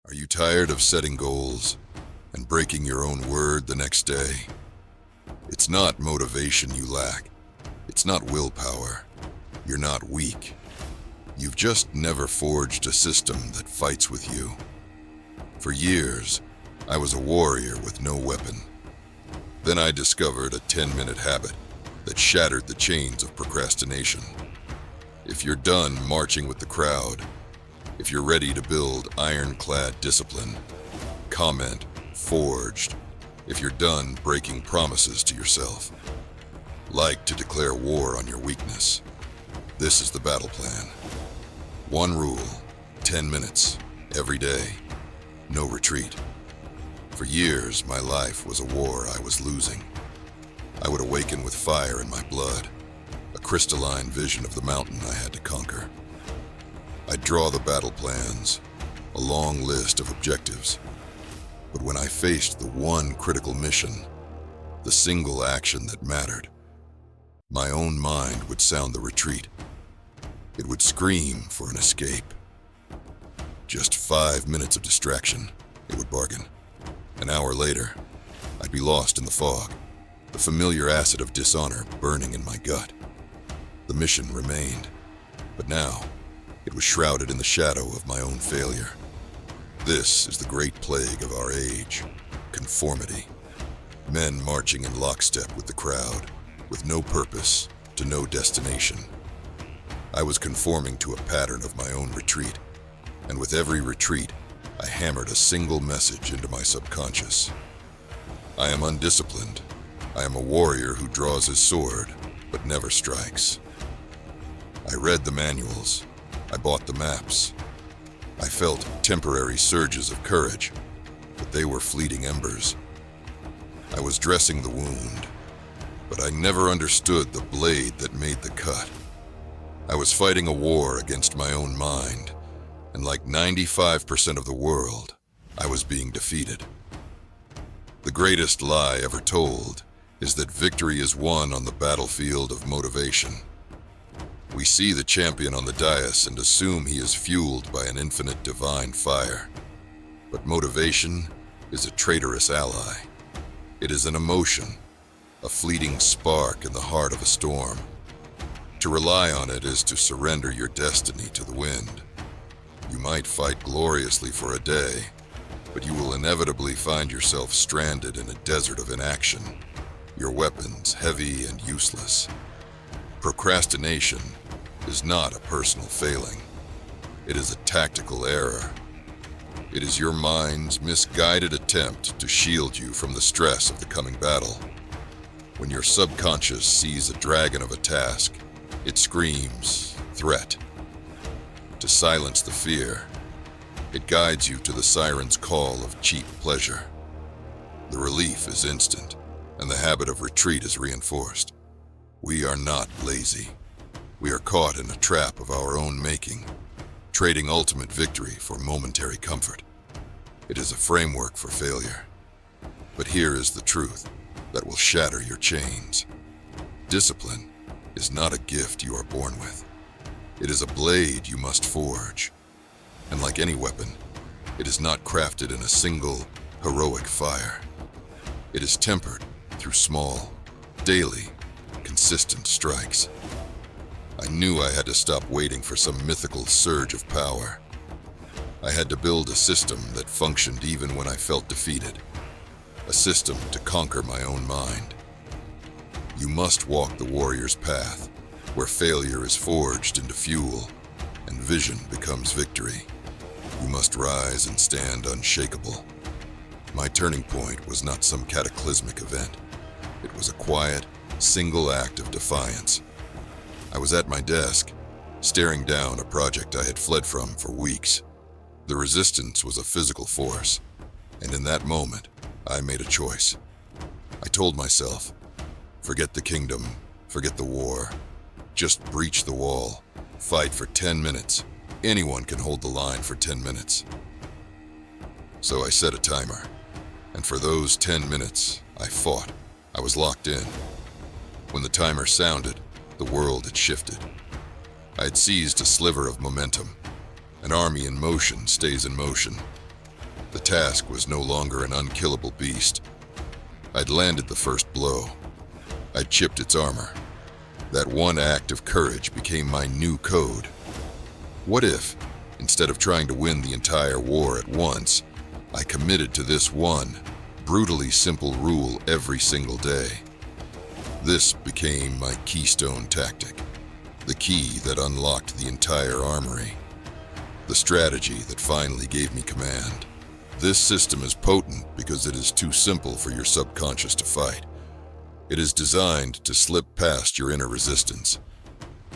Are you tired of setting goals and breaking your own word the next day? It's not motivation you lack. It's not willpower. You're not weak. You've just never forged a system that fights with you. For years, I was a warrior with no weapon. Then I discovered a 10-minute habit that shattered the chains of procrastination. If you're done marching with the crowd, if you're ready to build ironclad discipline, comment forged. If you're done breaking promises to yourself, like to declare war on your weakness, this is the battle plan. One rule, 10 minutes, every day, no retreat. For years, my life was a war I was losing. I would awaken with fire in my blood, a crystalline vision of the mountain I had to conquer. I'd draw the battle plans, a long list of objectives. But when I faced the one critical mission, the single action that mattered, my own mind would sound the retreat. It would scream for an escape. Just 5 minutes of distraction, it would bargain. An hour later, I'd be lost in the fog, the familiar acid of dishonor burning in my gut. The mission remained, but now it was shrouded in the shadow of my own failure. This is the great plague of our age, conformity. Men marching in lockstep with the crowd, with no purpose to no destination. I was conforming to a pattern of my own retreat, and with every retreat, I hammered a single message into my subconscious. I am undisciplined. I am a warrior who draws his sword, but never strikes. I read the manuals. I bought the maps. I felt temporary surges of courage, but they were fleeting embers. I was dressing the wound, but I never understood the blade that made the cut. I was fighting a war against my own mind, and like 95% of the world, I was being defeated. The greatest lie ever told is that victory is won on the battlefield of motivation. We see the champion on the dais and assume he is fueled by an infinite divine fire. But motivation is a traitorous ally. It is an emotion, a fleeting spark in the heart of a storm. To rely on it is to surrender your destiny to the wind. You might fight gloriously for a day, but you will inevitably find yourself stranded in a desert of inaction, your weapons heavy and useless. Procrastination is not a personal failing. It is a tactical error. It is your mind's misguided attempt to shield you from the stress of the coming battle. When your subconscious sees a dragon of a task, it screams, threat. To silence the fear, it guides you to the siren's call of cheap pleasure. The relief is instant, and the habit of retreat is reinforced. We are not lazy. We are caught in a trap of our own making, trading ultimate victory for momentary comfort. It is a framework for failure. But here is the truth that will shatter your chains. Discipline is not a gift you are born with. It is a blade you must forge. And like any weapon, it is not crafted in a single, heroic fire. It is tempered through small, daily, consistent strikes. I knew I had to stop waiting for some mythical surge of power. I had to build a system that functioned even when I felt defeated. A system to conquer my own mind. You must walk the warrior's path, where failure is forged into fuel, and vision becomes victory. You must rise and stand unshakable. My turning point was not some cataclysmic event. It was a quiet, single act of defiance. I was at my desk, staring down a project I had fled from for weeks. The resistance was a physical force, and in that moment, I made a choice. I told myself, forget the kingdom, forget the war. Just breach the wall, fight for 10 minutes. Anyone can hold the line for 10 minutes. So I set a timer, and for those 10 minutes, I fought. I was locked in. When the timer sounded, the world had shifted. I had seized a sliver of momentum. An army in motion stays in motion. The task was no longer an unkillable beast. I'd landed the first blow. I'd chipped its armor. That one act of courage became my new code. What if, instead of trying to win the entire war at once, I committed to this one, brutally simple rule every single day? This became my keystone tactic, the key that unlocked the entire armory, the strategy that finally gave me command. This system is potent because it is too simple for your subconscious to fight. It is designed to slip past your inner resistance.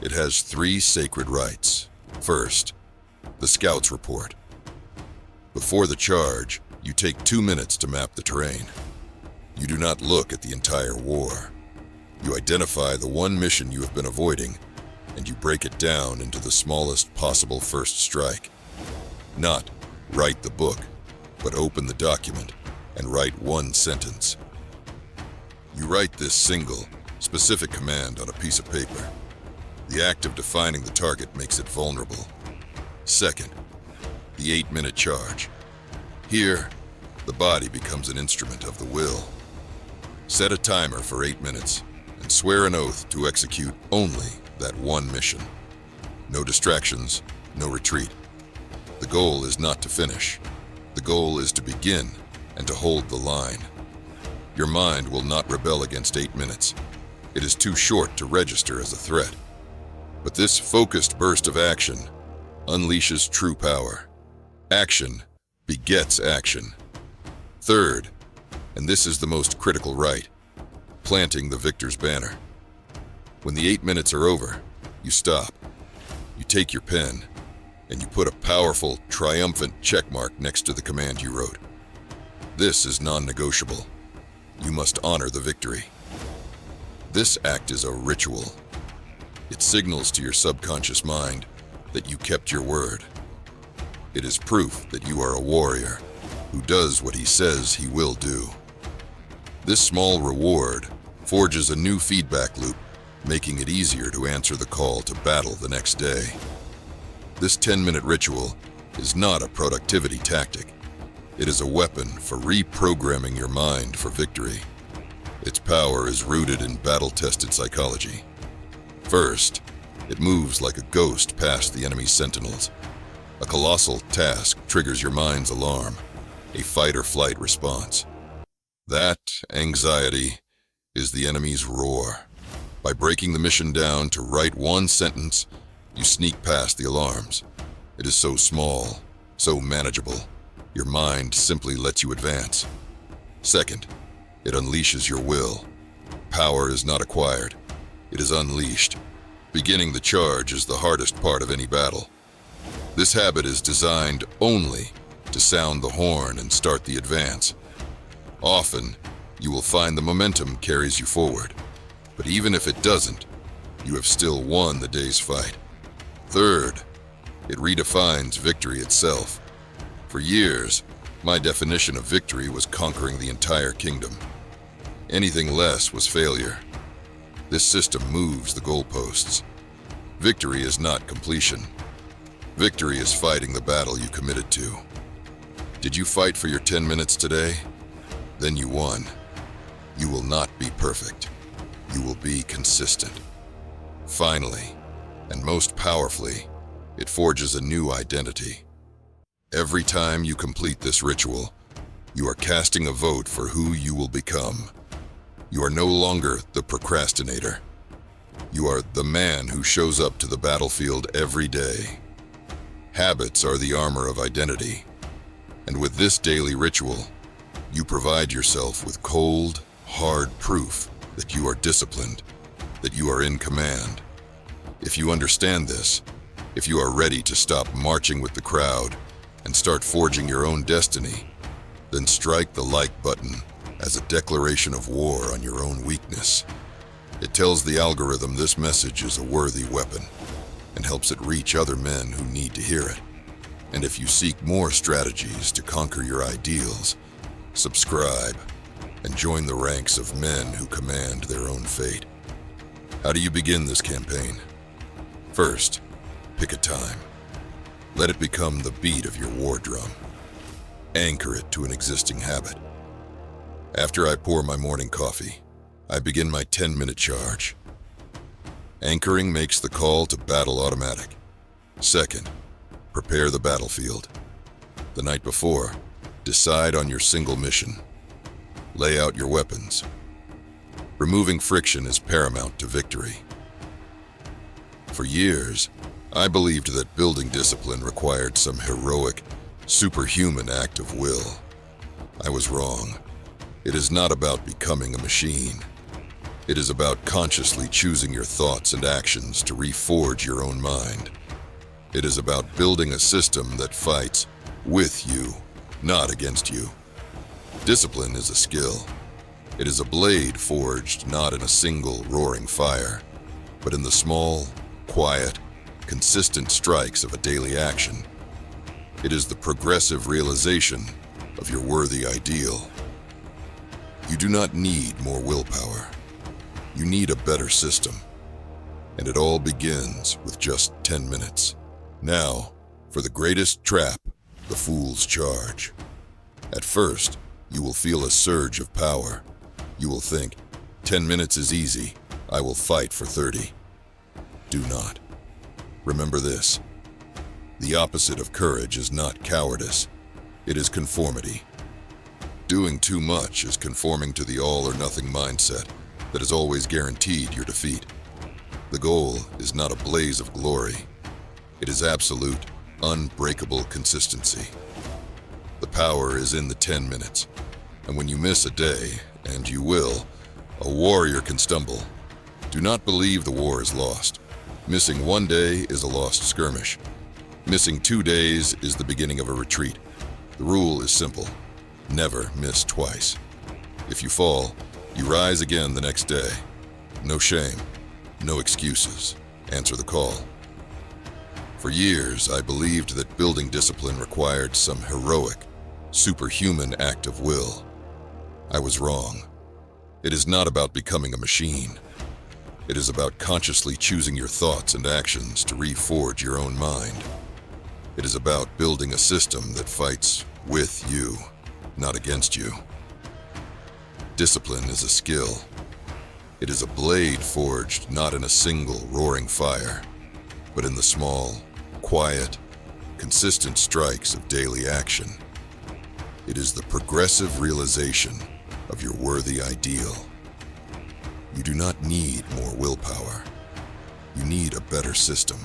It has 3 sacred rites. First, the Scout's Report. Before the charge, you take 2 minutes to map the terrain. You do not look at the entire war. You identify the one mission you have been avoiding, and you break it down into the smallest possible first strike. Not write the book, but open the document and write one sentence. You write this single, specific command on a piece of paper. The act of defining the target makes it vulnerable. Second, the 8-minute charge. Here, the body becomes an instrument of the will. Set a timer for 8 minutes and swear an oath to execute only that one mission. No distractions, no retreat. The goal is not to finish. The goal is to begin and to hold the line. Your mind will not rebel against 8 minutes. It is too short to register as a threat. But this focused burst of action unleashes true power. Action begets action. Third, and this is the most critical rite, planting the victor's banner. When the 8 minutes are over, you stop. You take your pen, and you put a powerful, triumphant checkmark next to the command you wrote. This is non-negotiable. You must honor the victory. This act is a ritual. It signals to your subconscious mind that you kept your word. It is proof that you are a warrior who does what he says he will do. This small reward forges a new feedback loop, making it easier to answer the call to battle the next day. This 10-minute ritual is not a productivity tactic. It is a weapon for reprogramming your mind for victory. Its power is rooted in battle-tested psychology. First, it moves like a ghost past the enemy's sentinels. A colossal task triggers your mind's alarm, a fight-or-flight response. That anxiety is the enemy's roar. By breaking the mission down to write one sentence, you sneak past the alarms. It is so small, so manageable. Your mind simply lets you advance. Second, it unleashes your will. Power is not acquired. It is unleashed. Beginning the charge is the hardest part of any battle. This habit is designed only to sound the horn and start the advance. Often, you will find the momentum carries you forward. But even if it doesn't, you have still won the day's fight. Third, it redefines victory itself. For years, my definition of victory was conquering the entire kingdom. Anything less was failure. This system moves the goalposts. Victory is not completion. Victory is fighting the battle you committed to. Did you fight for your 10 minutes today? Then you won. You will not be perfect. You will be consistent. Finally, and most powerfully, it forges a new identity. Every time you complete this ritual, you are casting a vote for who you will become. You are no longer the procrastinator. You are the man who shows up to the battlefield every day. Habits are the armor of identity. And with this daily ritual, you provide yourself with cold, hard proof that you are disciplined, that you are in command. If you understand this, if you are ready to stop marching with the crowd and start forging your own destiny, then strike the like button as a declaration of war on your own weakness. It tells the algorithm this message is a worthy weapon and helps it reach other men who need to hear it. And if you seek more strategies to conquer your ideals, subscribe and join the ranks of men who command their own fate. How do you begin this campaign? First, pick a time. Let it become the beat of your war drum. Anchor it to an existing habit. After I pour my morning coffee, I begin my 10-minute charge. Anchoring makes the call to battle automatic. Second, prepare the battlefield. The night before, decide on your single mission. Lay out your weapons. Removing friction is paramount to victory. For years, I believed that building discipline required some heroic, superhuman act of will. I was wrong. It is not about becoming a machine. It is about consciously choosing your thoughts and actions to reforge your own mind. It is about building a system that fights with you, not against you. Discipline is a skill. It is a blade forged not in a single roaring fire, but in the small, quiet, consistent strikes of a daily action. It is the progressive realization of your worthy ideal. You do not need more willpower. You need a better system. And it all begins with just 10 minutes. Now, for the greatest trap, the fool's charge. At first, you will feel a surge of power. You will think, 10 minutes is easy. I will fight for 30. Do not. Remember this. The opposite of courage is not cowardice. It is conformity. Doing too much is conforming to the all-or-nothing mindset that is always guaranteed your defeat. The goal is not a blaze of glory. It is absolute, unbreakable consistency. The power is in the 10 minutes, and when you miss a day, and you will, a warrior can stumble. Do not believe the war is lost. Missing one day is a lost skirmish. Missing 2 days is the beginning of a retreat. The rule is simple. Never miss twice. If you fall, you rise again the next day. No shame, no excuses. Answer the call. For years, I believed that building discipline required some heroic, superhuman act of will. I was wrong. It is not about becoming a machine. It is about consciously choosing your thoughts and actions to reforge your own mind. It is about building a system that fights with you, not against you. Discipline is a skill. It is a blade forged not in a single roaring fire, but in the small, quiet, consistent strikes of daily action. It is the progressive realization of your worthy ideal. You do not need more willpower. You need a better system.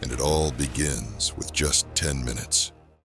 And it all begins with just 10 minutes.